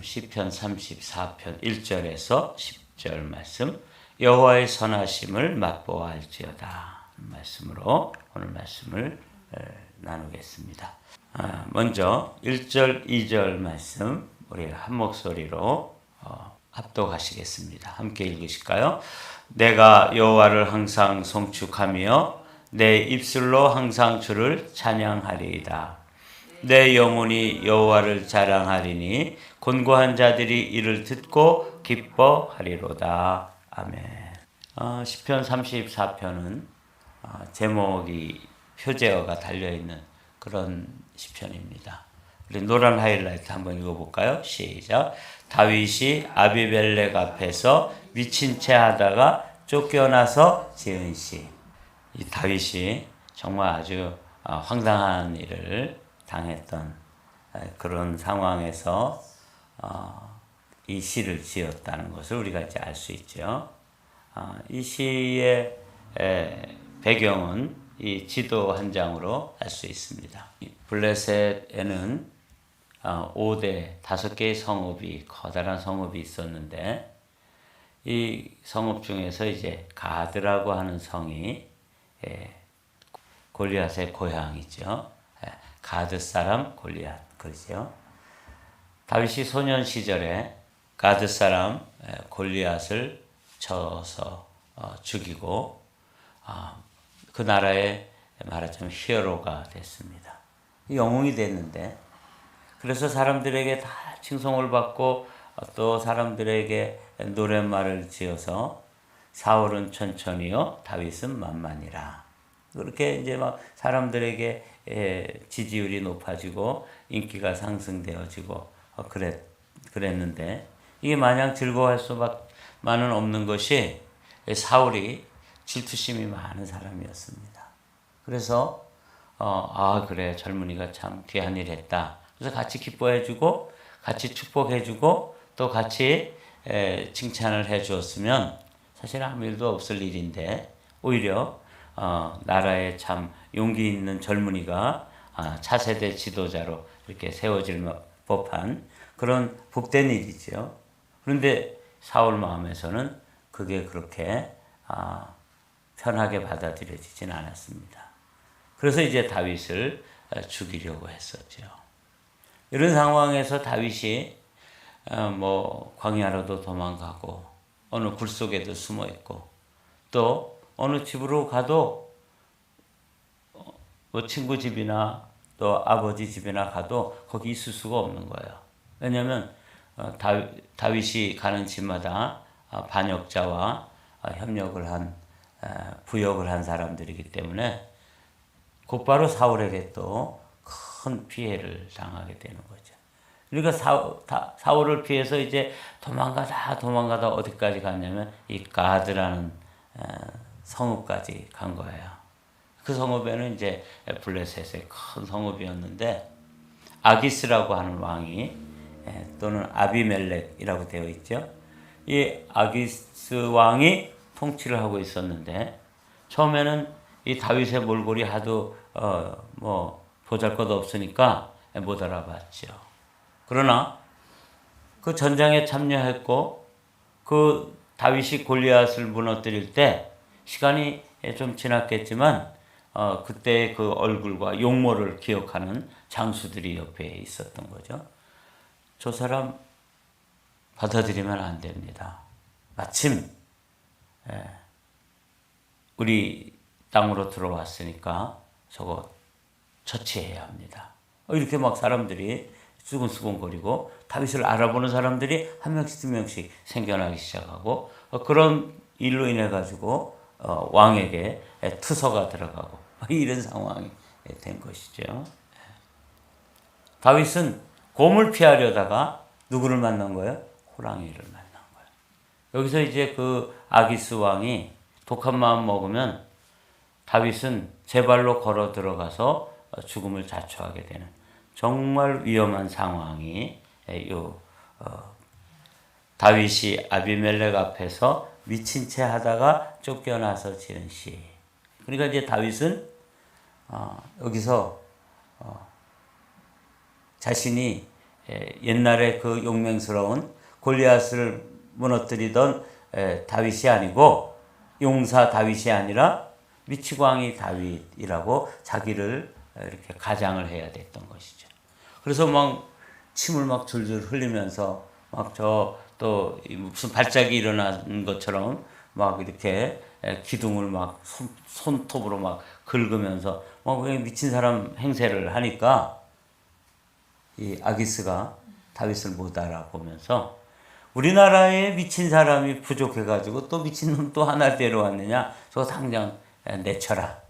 시편 34편 1절에서 10절 말씀, 여호와의 선하심을 맛보아할지어다 말씀으로 오늘 말씀을 나누겠습니다. 먼저 1절 2절 말씀 우리 한 목소리로 합독하시겠습니다. 함께 읽으실까요? 내가 여호와를 항상 송축하며 내 입술로 항상 주를 찬양하리이다. 내 영혼이 여호와를 자랑하리니 곤고한 자들이 이를 듣고 기뻐하리로다. 아멘. 시편 34편은 제목이 표제어가 달려있는 그런 시편입니다. 우리 노란 하이라이트 한번 읽어볼까요? 시작. 다윗이 아비멜렉 앞에서 미친 채 하다가 쫓겨나서 지은 시. 이 다윗이 정말 아주 황당한 일을 당했던 그런 상황에서 이 시를 지었다는 것을 우리가 이제 알 수 있죠. 이 시의 배경은 이 지도 한 장으로 알 수 있습니다. 블레셋에는 5대 5개의 성읍이 커다란 성읍이 있었는데 이 성읍 중에서 이제 가드라고 하는 성이 골리앗의 고향이죠. 가드 사람 골리앗 그러죠. 다윗이 소년 시절에 가드 사람 골리앗을 쳐서 죽이고 그 나라의 말하자면 히어로가 됐습니다. 영웅이 됐는데 그래서 사람들에게 다 칭송을 받고 또 사람들에게 노랫말을 지어서 사울은 천천히요 다윗은 만만이라. 그렇게 이제 막 사람들에게 지지율이 높아지고 인기가 상승되어지고 그랬는데 이게 마냥 즐거워할 수만은 없는 것이 사울이 질투심이 많은 사람이었습니다. 그래서 그래 젊은이가 참 귀한 일 했다. 그래서 같이 기뻐해주고 같이 축복해주고 또 같이 칭찬을 해주었으면 사실 아무 일도 없을 일인데 오히려 나라에 참 용기 있는 젊은이가 차세대 지도자로 이렇게 세워질 법한 그런 복된 일이죠. 그런데 사울 마음에서는 그게 그렇게 편하게 받아들여지진 않았습니다. 그래서 이제 다윗을 죽이려고 했었죠. 이런 상황에서 다윗이 광야로도 도망가고 어느 굴 속에도 숨어 있고 또 어느 집으로 가도 친구 집이나 또 아버지 집이나 가도 거기 있을 수가 없는 거예요. 왜냐하면 다윗이 가는 집마다 반역자와 협력을 한 부역을 한 사람들이기 때문에 곧바로 사울에게 또 큰 피해를 당하게 되는 거죠. 그러니까 사울을 피해서 이제 도망가다 어디까지 갔냐면 이 가드라는 성읍까지 간 거예요. 그 성읍에는 이제 블레셋의 큰 성읍이었는데 아기스라고 하는 왕이 또는 아비멜렉이라고 되어 있죠. 이 아기스 왕이 통치를 하고 있었는데 처음에는 이 다윗의 몰골이 하도 보잘것 없으니까 못 알아봤죠. 그러나 그 전장에 참여했고 그 다윗이 골리앗을 무너뜨릴 때 시간이 좀 지났겠지만 그때의 그 얼굴과 용모를 기억하는 장수들이 옆에 있었던 거죠. 저 사람 받아들이면 안 됩니다. 마침 우리 땅으로 들어왔으니까 저거 처치해야 합니다. 이렇게 막 사람들이 수근수근거리고 다윗을 알아보는 사람들이 한 명씩 두 명씩 생겨나기 시작하고 그런 일로 인해 가지고 왕에게 투서가 들어가고 이런 상황이 된 것이죠. 다윗은 곰을 피하려다가 누구를 만난 거예요? 호랑이를 만난 거예요. 여기서 이제 그 아기스 왕이 독한 마음 먹으면 다윗은 제 발로 걸어 들어가서 죽음을 자초하게 되는 정말 위험한 상황이 다윗이 아비멜렉 앞에서 미친 채 하다가 쫓겨나서 지은 시. 그러니까 이제 다윗은 여기서 자신이 옛날에 그 용맹스러운 골리앗을 무너뜨리던 다윗이 아니고 용사 다윗이 아니라 미치광이 다윗이라고 자기를 이렇게 가장을 해야 됐던 것이죠. 그래서 막 침을 막 줄줄 흘리면서 막 또 무슨 발작이 일어난 것처럼 막 이렇게 기둥을 막 손톱으로 막 긁으면서 막 미친 사람 행세를 하니까 이 아기스가 다윗을 못 알아보면서 우리나라에 미친 사람이 부족해가지고 또 미친 놈 또 하나 데려왔느냐? 저거 당장 내쳐라.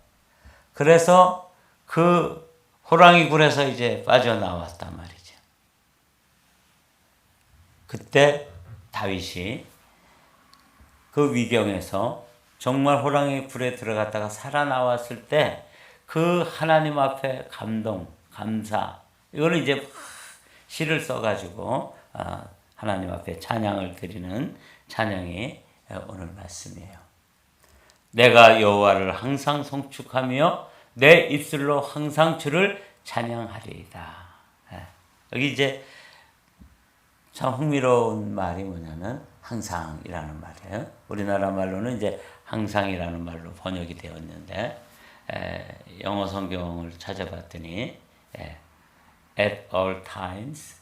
그래서 그 호랑이 굴에서 이제 빠져나왔단 말이죠. 그때 다윗이 그 위경에서 정말 호랑이 굴에 들어갔다가 살아나왔을 때 그 하나님 앞에 감동, 감사, 이거는 이제 시를 써가지고 하나님 앞에 찬양을 드리는 찬양이 오늘 말씀이에요. 내가 여호와를 항상 송축하며 내 입술로 항상 주를 찬양하리이다. 여기 이제 참 흥미로운 말이 뭐냐면 항상이라는 말이에요. 우리나라 말로는 이제 항상이라는 말로 번역이 되었는데 영어 성경을 찾아봤더니 at all times,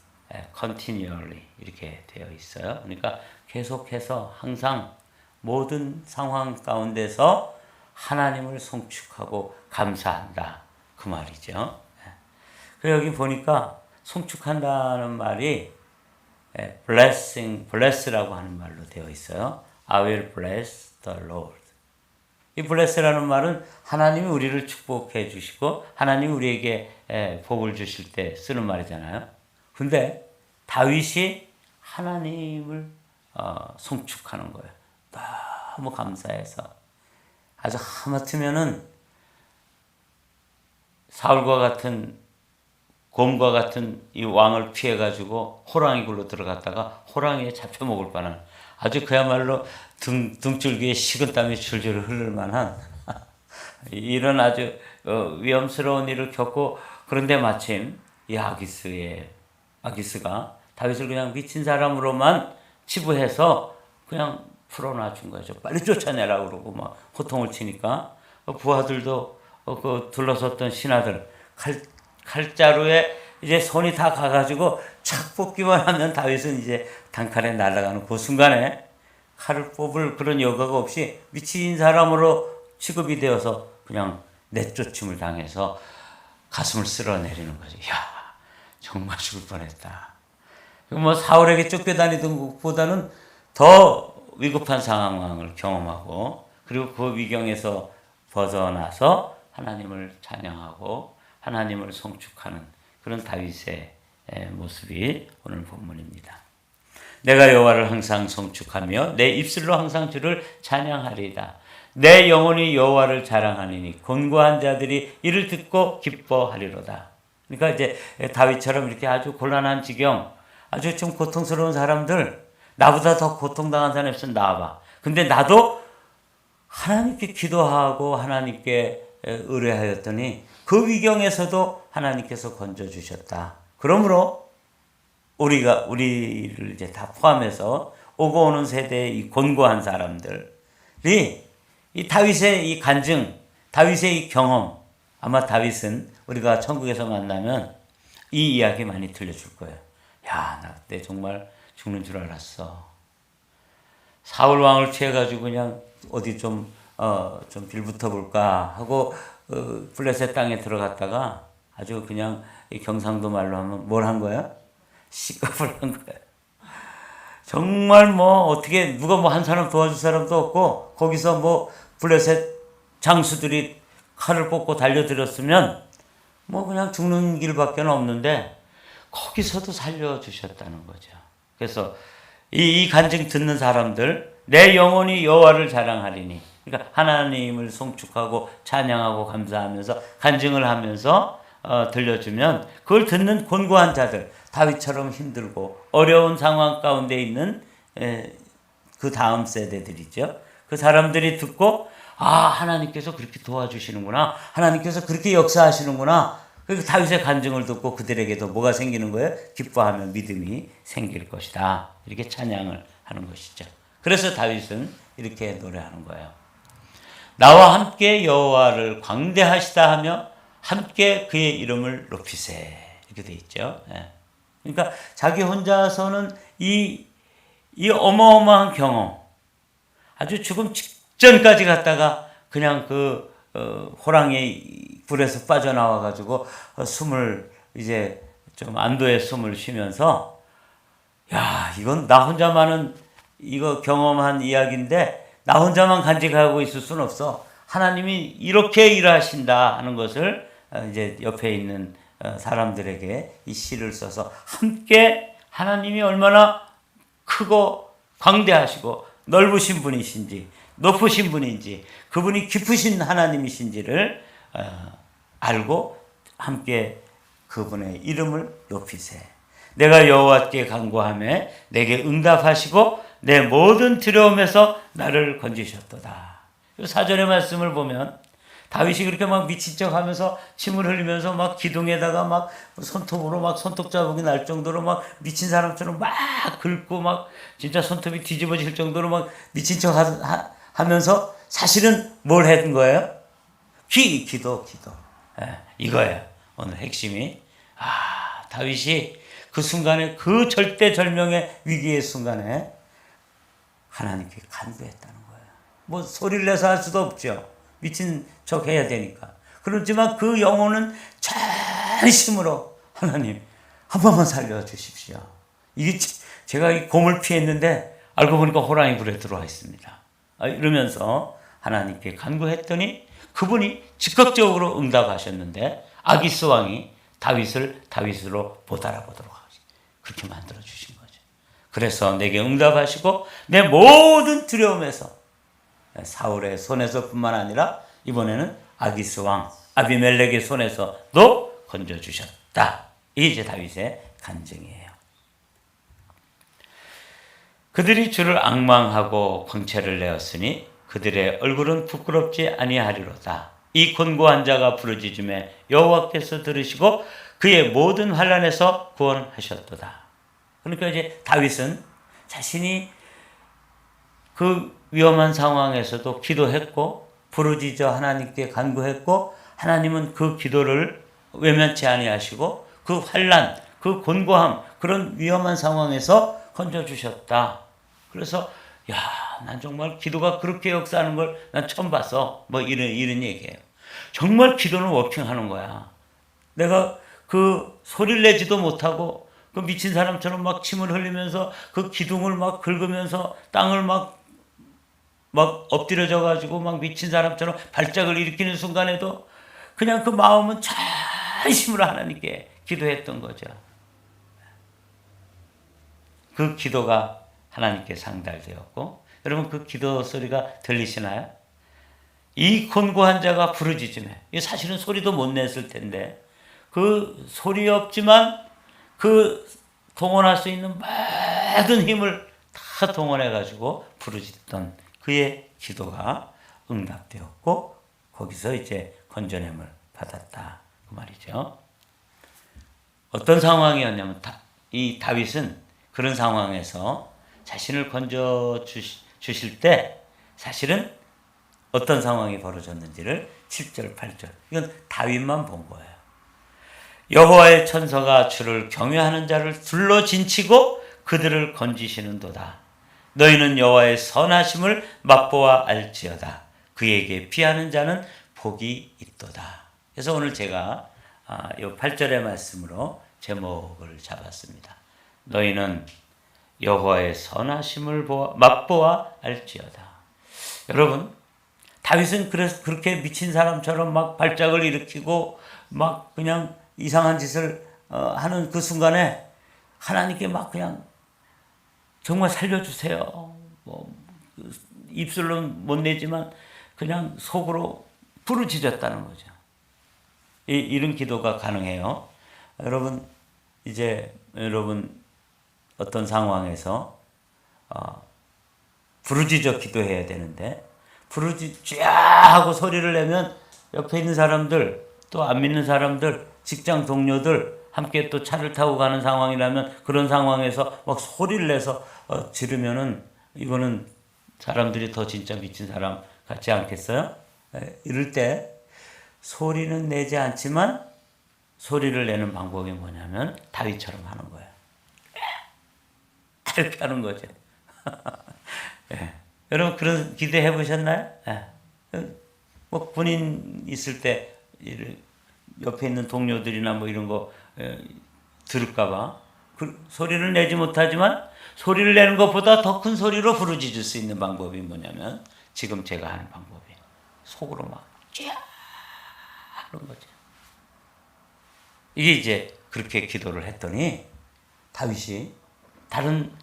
continually 이렇게 되어 있어요. 그러니까 계속해서 항상 모든 상황 가운데서 하나님을 송축하고 감사한다. 그 말이죠. 그리고 여기 보니까 송축한다는 말이 bless라고 하는 말로 되어 있어요. I will bless the Lord. 이 bless라는 말은 하나님이 우리를 축복해 주시고 하나님이 우리에게 복을 주실 때 쓰는 말이잖아요. 근데 다윗이 하나님을 송축하는 거예요. 너무 감사해서. 아주 하마터면은 사울과 같은 곰과 같은 이 왕을 피해가지고 호랑이 굴로 들어갔다가 호랑이에 잡혀 먹을 뻔한 아주 그야말로 등줄기에 식은땀이 줄줄 흐를 만한 이런 아주 위험스러운 일을 겪고 그런데 마침 이 아기스가 다윗을 그냥 미친 사람으로만 치부해서 그냥 풀어놔 준 거죠. 빨리 쫓아내라 그러고 막 호통을 치니까 부하들도 그 둘러섰던 신하들 칼자루에 이제 손이 다 가가지고 착 뽑기만 하면 다윗은 이제 단칼에 날아가는 그 순간에 칼을 뽑을 그런 여과가 없이 미친 사람으로 취급이 되어서 그냥 내쫓음을 당해서 가슴을 쓸어내리는 거죠. 야, 정말 죽을 뻔했다. 뭐 사울에게 쫓겨다니던 것보다는 더 위급한 상황을 경험하고 그리고 그 위경에서 벗어나서 하나님을 찬양하고 하나님을 송축하는 그런 다윗의 모습이 오늘 본문입니다. 내가 여호와를 항상 송축하며 내 입술로 항상 주를 찬양하리이다. 내 영혼이 여호와를 자랑하리니 곤고한 자들이 이를 듣고 기뻐하리로다. 그러니까 이제 다윗처럼 이렇게 아주 곤란한 지경, 아주 좀 고통스러운 사람들, 나보다 더 고통당한 사람이 있으면 나와봐. 근데 나도 하나님께 기도하고 하나님께 의뢰하였더니 그 위경에서도 하나님께서 건져주셨다. 그러므로 우리를 이제 다 포함해서 오고 오는 세대의 이 곤고한 사람들이 이 다윗의 이 간증, 다윗의 이 경험, 아마 다윗은 우리가 천국에서 만나면 이 이야기 많이 들려줄 거예요. 야, 나 그때 정말 죽는 줄 알았어. 사울 왕을 피해가지고 그냥 어디 좀 빌붙어 볼까 하고 블레셋 땅에 들어갔다가 아주 그냥 이 경상도 말로 하면 뭘 한 거야? 시겁을 한 거야. 정말 뭐 어떻게 누가 뭐 한 사람 도와줄 사람도 없고 거기서 뭐 블레셋 장수들이 칼을 뽑고 달려들었으면 뭐 그냥 죽는 길밖에 없는데 거기서도 살려주셨다는 거죠. 그래서 이 간증 듣는 사람들 내 영혼이 여호와를 자랑하리니 그러니까 하나님을 송축하고 찬양하고 감사하면서 간증을 하면서 들려주면 그걸 듣는 곤고한 자들 다윗처럼 힘들고 어려운 상황 가운데 있는 그 다음 세대들이죠. 그 사람들이 듣고 아 하나님께서 그렇게 도와주시는구나. 하나님께서 그렇게 역사하시는구나. 그리고 다윗의 간증을 듣고 그들에게도 뭐가 생기는 거예요? 기뻐하며 믿음이 생길 것이다. 이렇게 찬양을 하는 것이죠. 그래서 다윗은 이렇게 노래하는 거예요. 나와 함께 여호와를 광대하시다 하며 함께 그의 이름을 높이세. 이렇게 돼 있죠. 그러니까 자기 혼자서는 이 어마어마한 경험, 아주 죽음 직전까지 갔다가 그냥 호랑이 굴에서 빠져나와 가지고 숨을 이제 좀 안도의 숨을 쉬면서, 야, 이건 나 혼자만은 이거 경험한 이야기인데 나 혼자만 간직하고 있을 수는 없어. 하나님이 이렇게 일하신다 하는 것을 이제 옆에 있는 사람들에게 이 시를 써서 함께 하나님이 얼마나 크고 광대하시고 넓으신 분이신지 높으신 분인지 그분이 깊으신 하나님이신지를 알고 함께 그분의 이름을 높이세. 내가 여호와께 간구하며 내게 응답하시고 내 모든 두려움에서 나를 건지셨도다. 사전의 말씀을 보면 다윗이 그렇게 막 미친 척 하면서 침을 흘리면서 막 기둥에다가 막 손톱으로 막 손톱 자국이 날 정도로 막 미친 사람처럼 막 긁고 막 진짜 손톱이 뒤집어질 정도로 막 미친 척 하면서 사실은 뭘 했던 거예요? 기도. 이거예요. 오늘 핵심이. 다윗이 그 순간에 그 절대절명의 위기의 순간에 하나님께 간구했다는 거예요. 뭐 소리를 내서 할 수도 없죠. 미친 척 해야 되니까. 그렇지만 그 영혼은 전심으로 하나님 한 번만 살려주십시오. 이게 제가 이 곰을 피했는데 알고 보니까 호랑이 굴에 들어와 있습니다. 이러면서 하나님께 간구했더니 그분이 즉각적으로 응답하셨는데 아기스 왕이 다윗으로 못 알아보도록 그렇게 만들어 주신 거죠. 그래서 내게 응답하시고 내 모든 두려움에서 사울의 손에서뿐만 아니라 이번에는 아기스 왕 아비멜렉의 손에서도 건져주셨다. 이게 이제 다윗의 간증이에요. 그들이 주를 앙망하고 광채를 내었으니 그들의 얼굴은 부끄럽지 아니하리로다. 이 곤고한 자가 부르짖음에 여호와께서 들으시고 그의 모든 환난에서 구원하셨도다. 그러니까 이제 다윗은 자신이 그 위험한 상황에서도 기도했고 부르짖어 하나님께 간구했고 하나님은 그 기도를 외면치 아니하시고 그 환난, 그 곤고함, 그런 위험한 상황에서 건져주셨다. 그래서 난 정말 기도가 그렇게 역사하는 걸 난 처음 봤어. 뭐 이런 얘기예요. 정말 기도는 워킹하는 거야. 내가 그 소리를 내지도 못하고 그 미친 사람처럼 막 침을 흘리면서 그 기둥을 막 긁으면서 땅을 막 엎드려져 가지고 막 미친 사람처럼 발작을 일으키는 순간에도 그냥 그 마음은 전심으로 하나님께 기도했던 거죠. 그 기도가 하나님께 상달되었고, 여러분 그 기도 소리가 들리시나요? 이 곤고한 자가 부르짖음에, 사실은 소리도 못 냈을 텐데 그 소리 없지만 그 동원할 수 있는 모든 힘을 다 동원해 가지고 부르짖던 그의 기도가 응답되었고 거기서 이제 건져냄을 받았다 그 말이죠. 어떤 상황이었냐면 이 다윗은 그런 상황에서 자신을 건져 주실 때 사실은 어떤 상황이 벌어졌는지를 7절, 8절 이건 다윗만 본 거예요. 여호와의 천사가 주를 경외하는 자를 둘러 진치고 그들을 건지시는도다. 너희는 여호와의 선하심을 맛보아 알지어다. 그에게 피하는 자는 복이 있도다. 그래서 오늘 제가 이 8절의 말씀으로 제목을 잡았습니다. 너희는 여호와의 선하심을 맛보아 알지어다. 여러분, 다윗은 그래서 그렇게 미친 사람처럼 막 발작을 일으키고 막 그냥 이상한 짓을 하는 그 순간에 하나님께 막 그냥 정말 살려주세요. 입술로 못 내지만 그냥 속으로 부르짖었다는 거죠. 이런 기도가 가능해요. 여러분, 이제 여러분 어떤 상황에서 부르짖어 기도해야 되는데 부르짖 쫙 하고 소리를 내면 옆에 있는 사람들 또 안 믿는 사람들 직장 동료들 함께 또 차를 타고 가는 상황이라면 그런 상황에서 막 소리를 내서 지르면은 이거는 사람들이 더 진짜 미친 사람 같지 않겠어요? 이럴 때 소리는 내지 않지만 소리를 내는 방법이 뭐냐면 다윗처럼 하는 거예요. 이렇게 하는 거죠. 예. 여러분 그런 기도해 보셨나요? 예. 뭐 군인 있을 때 옆에 있는 동료들이나 뭐 이런 거 들을까봐 그 소리를 내지 못하지만 소리를 내는 것보다 더 큰 소리로 부르짖을 수 있는 방법이 뭐냐면 지금 제가 하는 방법이에요. 속으로 막 쥐야 하는 거죠. 이게 이제 그렇게 기도를 했더니 다윗이 다른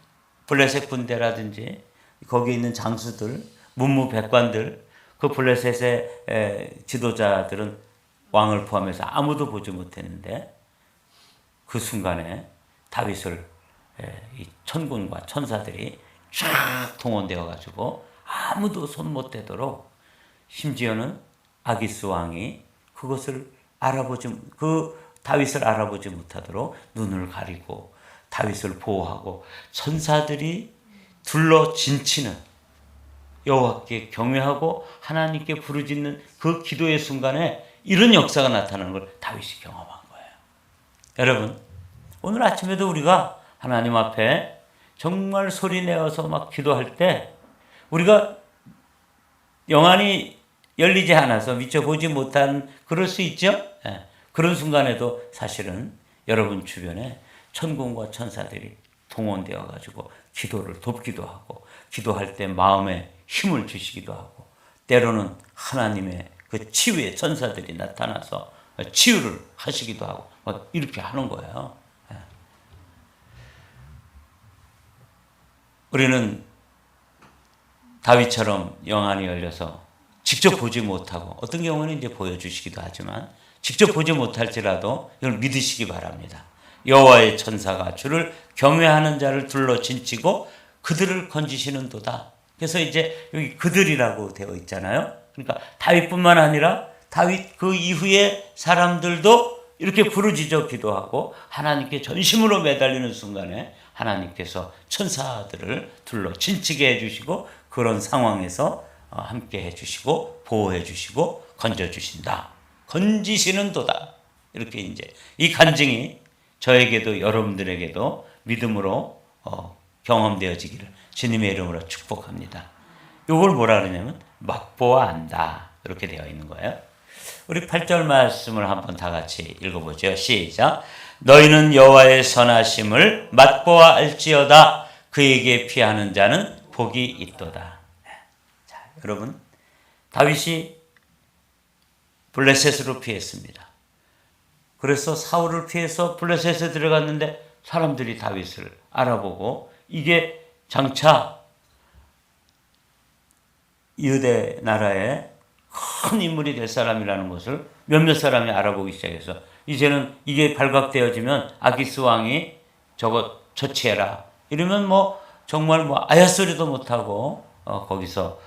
블레셋 군대라든지 거기에 있는 장수들, 문무백관들, 그 블레셋의 지도자들은 왕을 포함해서 아무도 보지 못했는데 그 순간에 다윗을 이 천군과 천사들이 쫙 동원되어 가지고 아무도 손 못 대도록 심지어는 아기스 왕이 그것을 다윗을 알아보지 못하도록 눈을 가리고 다윗을 보호하고 천사들이 둘러 진치는 여호와께 경외하고 하나님께 부르짖는 그 기도의 순간에 이런 역사가 나타나는 걸 다윗이 경험한 거예요. 여러분, 오늘 아침에도 우리가 하나님 앞에 정말 소리 내어서 막 기도할 때 우리가 영안이 열리지 않아서 미처 보지 못한 그럴 수 있죠? 예. 그런 순간에도 사실은 여러분 주변에 천군과 천사들이 동원되어 가지고 기도를 돕기도 하고 기도할 때 마음에 힘을 주시기도 하고 때로는 하나님의 그 치유의 천사들이 나타나서 치유를 하시기도 하고 막 이렇게 하는 거예요. 우리는 다윗처럼 영안이 열려서 직접 보지 못하고 어떤 경우는 이제 보여주시기도 하지만 직접 보지 못할지라도 이걸 믿으시기 바랍니다. 여호와의 천사가 주를 경외하는 자를 둘러 진치고 그들을 건지시는도다. 그래서 이제 여기 그들이라고 되어 있잖아요. 그러니까 다윗뿐만 아니라 다윗 그 이후에 사람들도 이렇게 부르짖어 기도하고 하나님께 전심으로 매달리는 순간에 하나님께서 천사들을 둘러 진치게 해주시고 그런 상황에서 함께 해주시고 보호해 주시고 건져 주신다. 건지시는 도다. 이렇게 이제 이 간증이 저에게도 여러분들에게도 믿음으로 경험되어지기를 주님의 이름으로 축복합니다. 이걸 뭐라 그러냐면 맛보아한다. 이렇게 되어 있는 거예요. 우리 8절 말씀을 한번 다 같이 읽어보죠. 시작. 너희는 여호와의 선하심을 맛보아 알지어다. 그에게 피하는 자는 복이 있도다. 자, 여러분 다윗이 블레셋으로 피했습니다. 그래서 사울을 피해서 블레셋에 들어갔는데 사람들이 다윗을 알아보고 이게 장차 유대 나라의 큰 인물이 될 사람이라는 것을 몇몇 사람이 알아보기 시작해서 이제는 이게 발각되어지면 아기스 왕이 저거 처치해라 이러면 뭐 정말 뭐 아야소리도 못하고 거기서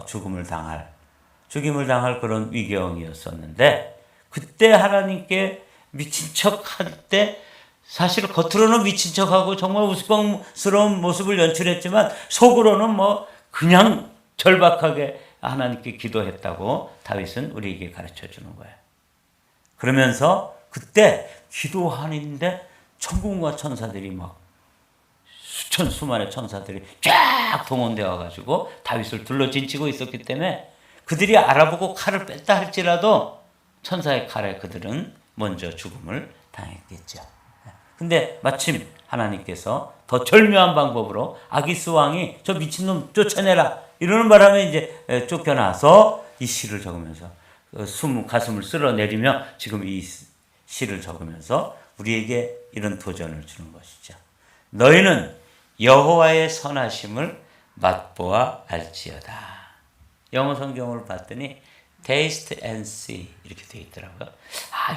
죽임을 당할 그런 위경이었었는데 그때 하나님께 미친 척할 때 사실 겉으로는 미친 척하고 정말 우스꽝스러운 모습을 연출했지만 속으로는 뭐 그냥 절박하게 하나님께 기도했다고 다윗은 우리에게 가르쳐 주는 거예요. 그러면서 그때 기도하는데 천군과 천사들이 막 수만의 천사들이 쫙 동원되어 가지고 다윗을 둘러 진치고 있었기 때문에 그들이 알아보고 칼을 뺐다 할지라도 천사의 칼에 그들은 먼저 죽음을 당했겠죠. 근데 마침 하나님께서 더 절묘한 방법으로 아기스 왕이 저 미친놈 쫓아내라 이러는 바람에 이제 쫓겨나서 이 시를 적으면서 가슴을 쓸어내리며 지금 이 시를 적으면서 우리에게 이런 도전을 주는 것이죠. 너희는 여호와의 선하심을 맛보아 알지어다. 영어 성경을 봤더니 taste and see 이렇게 되어 있더라고요.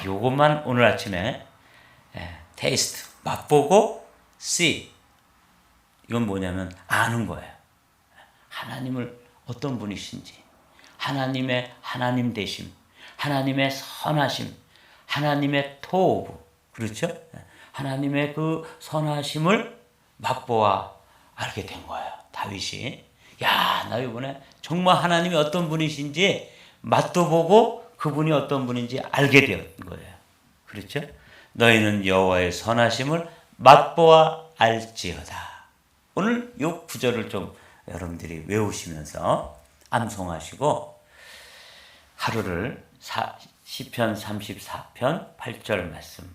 요것만 오늘 아침에 taste 맛보고 see 이건 뭐냐면 아는 거예요. 하나님을 어떤 분이신지 하나님의 하나님 되심 하나님의 선하심 하나님의 토부, 그렇죠? 하나님의 그 선하심을 맛보아 알게 된 거예요. 다윗이. 야, 나 이번에 정말 하나님이 어떤 분이신지 맛도 보고 그분이 어떤 분인지 알게 된 거예요. 그렇죠? 너희는 여호와의 선하심을 맛보아 알지어다. 오늘 이 구절을 좀 여러분들이 외우시면서 암송하시고 하루를 시편 34편 8절 말씀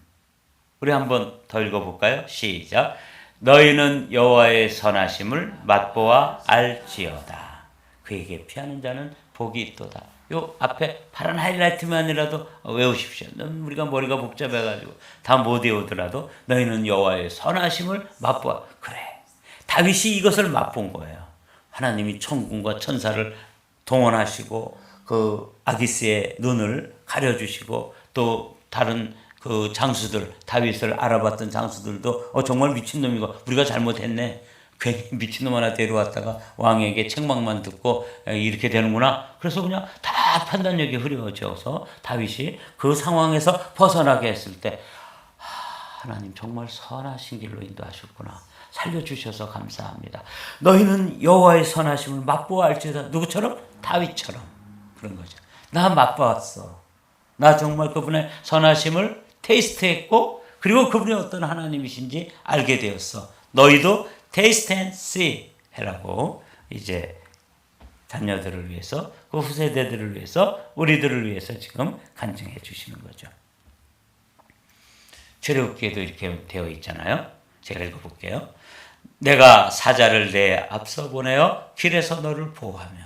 우리 한번 더 읽어볼까요? 시작. 너희는 여호와의 선하심을 맛보아 알지어다. 그에게 피하는 자는 복이 있도다. 요 앞에 파란 하이라이트만이라도 외우십시오. 우리가 머리가 복잡해가지고 다 못 외우더라도 너희는 여호와의 선하심을 맛보아. 그래. 다윗이 이것을 맛본 거예요. 하나님이 천군과 천사를 동원하시고 그 아기스의 눈을 가려주시고 또 다른 그 장수들, 다윗을 알아봤던 장수들도 정말 미친놈이고 우리가 잘못했네. 괜히 미친놈 하나 데려왔다가 왕에게 책망만 듣고 이렇게 되는구나. 그래서 그냥 다 판단력이 흐려져서 다윗이 그 상황에서 벗어나게 했을 때 하나님 정말 선하신 길로 인도하셨구나. 살려주셔서 감사합니다. 너희는 여호와의 선하심을 맛보아 알지어다. 누구처럼? 다윗처럼. 그런 거죠. 나 맛보았어. 나 정말 그분의 선하심을 테이스트했고 그리고 그분이 어떤 하나님이신지 알게 되었어. 너희도 테이스트 앤 씨 해라고 이제 자녀들을 위해서 그 후세대들을 위해서 우리들을 위해서 지금 간증해 주시는 거죠. 출애굽기에도 이렇게 되어 있잖아요. 제가 읽어볼게요. 내가 사자를 내 앞서 보내어 길에서 너를 보호하며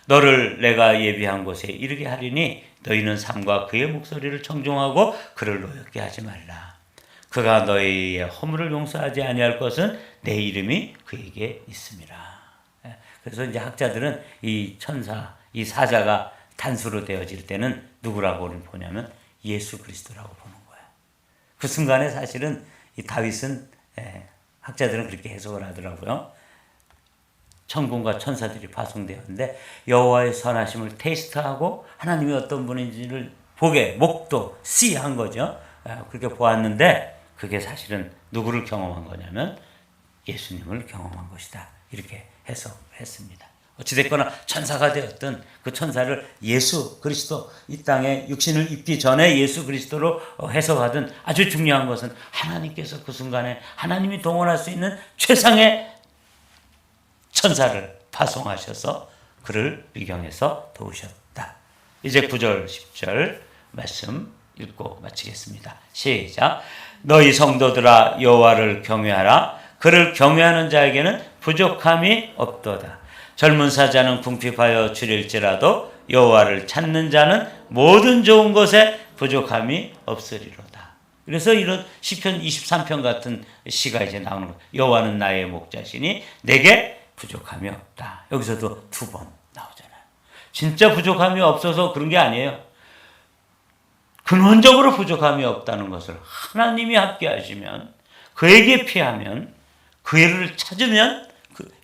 너를 내가 예비한 곳에 이르게 하리니 너희는 삼가 그의 목소리를 청종하고 그를 노엽게 하지 말라. 그가 너희의 허물을 용서하지 아니할 것은 내 이름이 그에게 있음이라. 그래서 이제 학자들은 이 천사, 이 사자가 단수로 되어질 때는 누구라고 보냐면 예수 그리스도라고 보는 거예요. 그 순간에 사실은 이 다윗은 학자들은 그렇게 해석을 하더라고요. 천군과 천사들이 파송되었는데 여호와의 선하심을 테이스트하고 하나님이 어떤 분인지를 보게 목도 씨한 거죠. 그렇게 보았는데 그게 사실은 누구를 경험한 거냐면 예수님을 경험한 것이다. 이렇게 해석했습니다. 어찌됐거나 천사가 되었던 그 천사를 예수 그리스도 이 땅에 육신을 입기 전에 예수 그리스도로 해석하든 아주 중요한 것은 하나님께서 그 순간에 하나님이 동원할 수 있는 최상의 천사를 파송하셔서 그를 위경해서 도우셨다. 이제 9절 10절 말씀 읽고 마치겠습니다. 시작. 너희 성도들아 여호와를 경외하라. 그를 경외하는 자에게는 부족함이 없도다. 젊은 사자는 궁핍하여 줄일지라도 여호와를 찾는 자는 모든 좋은 것에 부족함이 없으리로다. 그래서 이런 시편 23편 같은 시가 이제 나오는 거예요. 여호와는 나의 목자시니 내게 부족함이 없다. 여기서도 2번 나오잖아요. 진짜 부족함이 없어서 그런 게 아니에요. 근원적으로 부족함이 없다는 것을 하나님이 함께 하시면 그에게 피하면 그를 찾으면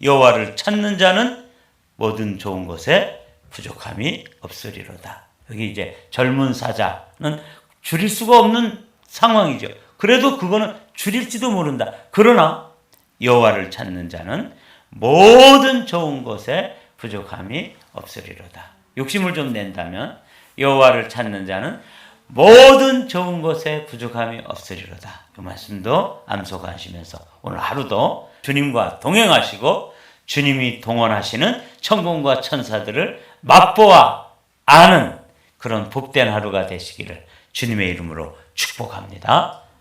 여호와를 찾는 자는 모든 좋은 것에 부족함이 없으리로다. 여기 이제 젊은 사자는 줄일 수가 없는 상황이죠. 그래도 그거는 줄일지도 모른다. 그러나 여호와를 찾는 자는 모든 좋은 것에 부족함이 없으리로다. 욕심을 좀 낸다면 여호와를 찾는 자는 모든 좋은 것에 부족함이 없으리로다. 이 말씀도 암송하시면서 오늘 하루도 주님과 동행하시고 주님이 동원하시는 천군과 천사들을 맛보아 아는 그런 복된 하루가 되시기를 주님의 이름으로 축복합니다.